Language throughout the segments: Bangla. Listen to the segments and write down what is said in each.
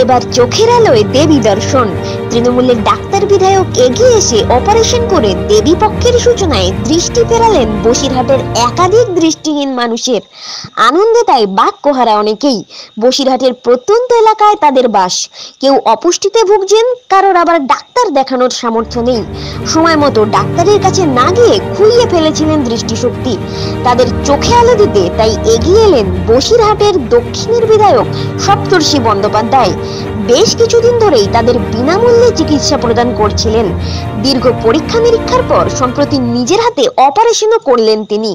এবার চোখের আলোয় দেবী দর্শন। তৃণমূলের ডাক্তার বিধায়ক এগিয়ে এসে অপারেশন করে দেবী পক্ষের সূচনায় দৃষ্টি ফেরালেন বসিরহাটের একাধিক দৃষ্টিহীন মানুষের। আনন্দে তাই বাক্যহারা অনেকেই। বসিরহাটের প্রত্যন্ত এলাকায় তাদের বাস। কেউ অপুষ্টিতে ভুগছেন, কারোর আবার ডাক্তার দেখানোর সামর্থ্য নেই। সময় মতো ডাক্তারের কাছে না গিয়ে খুইয়ে ফেলেছিলেন দৃষ্টিশক্তি। তাদের চোখে আলো দিতে তাই এগিয়ে এলেন বসিরহাটের দক্ষিণের বিধায়ক সপ্তর্ষি বন্দ্যোপাধ্যায়। বেশ কিছুদিন ধরেই তাদের বিনামূল্যে চিকিৎসা প্রদান করছিলেন। দীর্ঘ পরীক্ষা নিরীক্ষার পর সম্প্রতি নিজের হাতে অপারেশনও করলেন তিনি।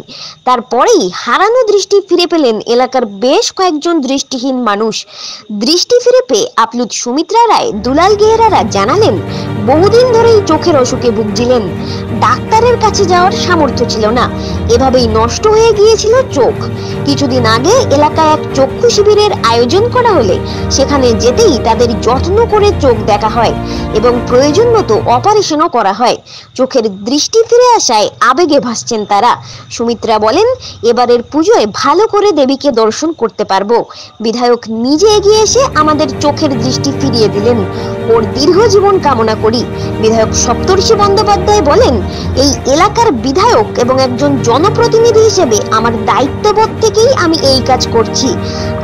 তারপরেই হারানো দৃষ্টি ফিরে পেলেন এলাকার বেশ কয়েকজন দৃষ্টিহীন মানুষ। দৃষ্টি ফিরে পেয়ে আপ্লুত সুমিত্রা রায়, দুলাল গেহরারা জানালেন, বহুদিন ধরেই চোখের অসুখে ভুগছিলেন। ডাক্তারের কাছে যাওয়ার সামর্থ্য ছিল না, এভাবেই নষ্ট হয়ে গিয়েছিল চোখ। কিছুদিন আগে এলাকায় এক চক্ষু শিবিরের আয়োজন করা হলে সেখানে যেতেই তাদের যত্ন করে চোখ দেখা হয় এবং প্রয়োজন মতো অপারেশনও করা হয়। চোখের দৃষ্টি ফিরে আসায় আবেগে ভাসছেন তারা। সুমিত্রা বলেন, এবারের পুজোয় ভালো করে দেবীকে দর্শন করতে পারবো। বিধায়ক নিজে এগিয়ে এসে আমাদের চোখের দৃষ্টি ফিরিয়ে দিলেন। ওর দীর্ঘ জীবন কামনা করি। বিধায়ক সপ্তর্ষি বন্দ্যোপাধ্যায় বলেন, এই এলাকার বিধায়ক এবং একজন জনপ্রতিনিধি হিসেবে আমার দায়িত্ববোধ থেকেই আমি এই কাজ করছি।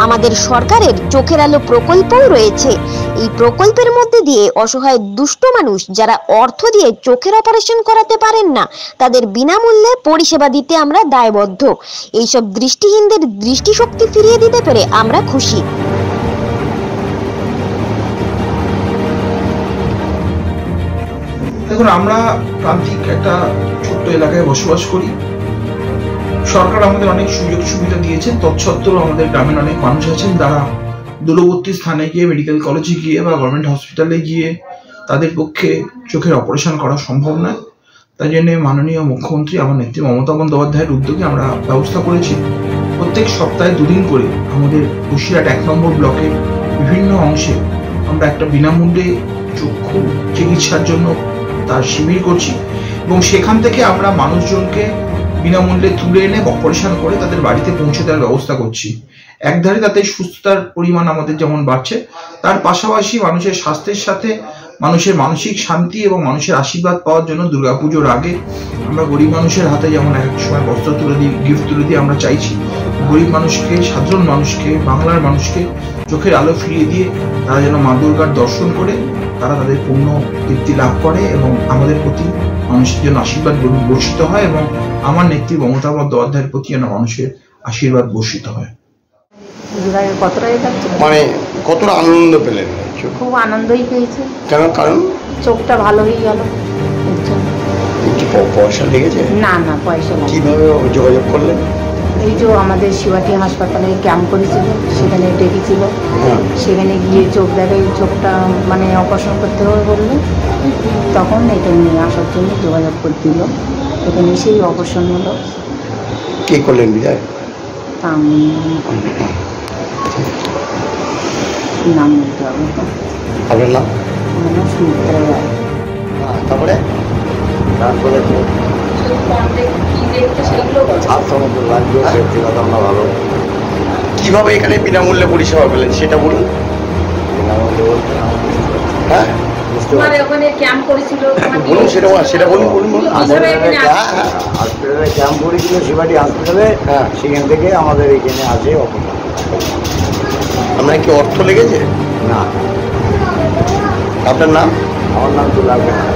আমাদের সরকারের চোখের আলো প্রকল্পও রয়েছে। এই প্রকল্পের মধ্যে দিয়ে অসহায় দুষ্ট মানুষ যারা অর্থ দিয়ে চোখের অপারেশন করাতে পারেন না, তাদের বিনামূল্যে পরিষেবা দিতে আমরা দায়বদ্ধ। এইসব দৃষ্টিহীনদের দৃষ্টিশক্তি ফিরিয়ে দিতে পেরে আমরা খুশি। দেখুন, আমরা প্রান্তিক একটা ছোট্ট এলাকায় বসবাস করি। সরকার আমাদের অনেক সুযোগ সুবিধা দিয়েছে, তৎসত্ত্বেও আমাদের গ্রামের অনেক মানুষ আছেন যারা দূরবর্তী স্থানে গিয়ে, মেডিকেল কলেজে গিয়ে বা গভর্নমেন্ট হসপিটালে গিয়ে তাদের পক্ষে চোখের অপারেশন করা সম্ভব নয়। তাই জন্য মাননীয় মুখ্যমন্ত্রী আমার নেত্রী মমতা বন্দ্যোপাধ্যায়ের উদ্যোগে আমরা ব্যবস্থা করেছি, প্রত্যেক সপ্তাহে 2 দিন করে আমাদের বসিরহাট 1 নম্বর ব্লকের বিভিন্ন অংশে আমরা একটা বিনামূল্যে চক্ষু চিকিৎসার জন্য তার শিবির করছি এবং সেখান থেকে আমরা মানুষজনকে বিনামূল্যে তুলে এনে অপারেশন করে তাদের বাড়িতে পৌঁছে দেওয়ার ব্যবস্থা করছি। একধারে তাতে সুস্থতার পরিমাণ আমাদের যেমন বাড়ছে, তার পাশাপাশি মানুষের স্বাস্থ্যের সাথে মানুষের মানসিক শান্তি এবং মানুষের আশীর্বাদ পাওয়ার জন্য দুর্গাপুজোর আগে আমরা গরিব মানুষের হাতে যেমন এক সময় বস্ত্র তুলে দিই, গিফট তুলে দিই, আমরা চাইছি গরিব মানুষকে, সাধারণ মানুষকে, বাংলার মানুষকে চোখের আলো ফিরিয়ে দিয়ে তারা যেন মা দুর্গার দর্শন করে তারা তাদের পূর্ণ তৃপ্তি লাভ করে এবং আমাদের প্রতি মানুষের জন্য আশীর্বাদ বর্ষিত হয় এবং আমার নেত্রী মমতা বন্দ্যোপাধ্যায়ের প্রতি যেন মানুষের আশীর্বাদ বর্ষিত হয়। মানে কতটা আনন্দ পেলেন? খুব আনন্দই পেয়েছে। কেন? কারণ চোখটা ভালো হয়ে গেল। পয়সা লেগেছে? না না, পয়সা না। কিভাবে যোগাযোগ করলেন? এই যে আমাদের শিবাটি হাসপাতালে ক্যাম্প করেছিল, সেখানে ডেকেছিল, সেখানে গিয়ে চোখ দেখাই, চোখটা মানে অপারেশন করতে হবে বললো, তখন এটা নিয়ে আসার জন্য যোগাযোগ করে দিল। এখানে সেই অপারেশন হলো। কে করলেন বিদায়? নাম বলতে হবে। আপনার নাম? আমার নাম সুমিত্রা রায়। তারপরে কিভাবে এখানে বিনামূল্যে পরিষেবা পেলেন সেটা বলুন। হ্যাঁ, বলুন, সেটা বলুন। হসপিটালে ক্যাম্প করেছিল শিবাটি হসপিটালে, সেখান থেকে আমাদের এখানে আসে অপারেশন। আপনার কি অর্থ লেগেছে? না। আপনার নাম? আমার নাম দুলাল গেহরা।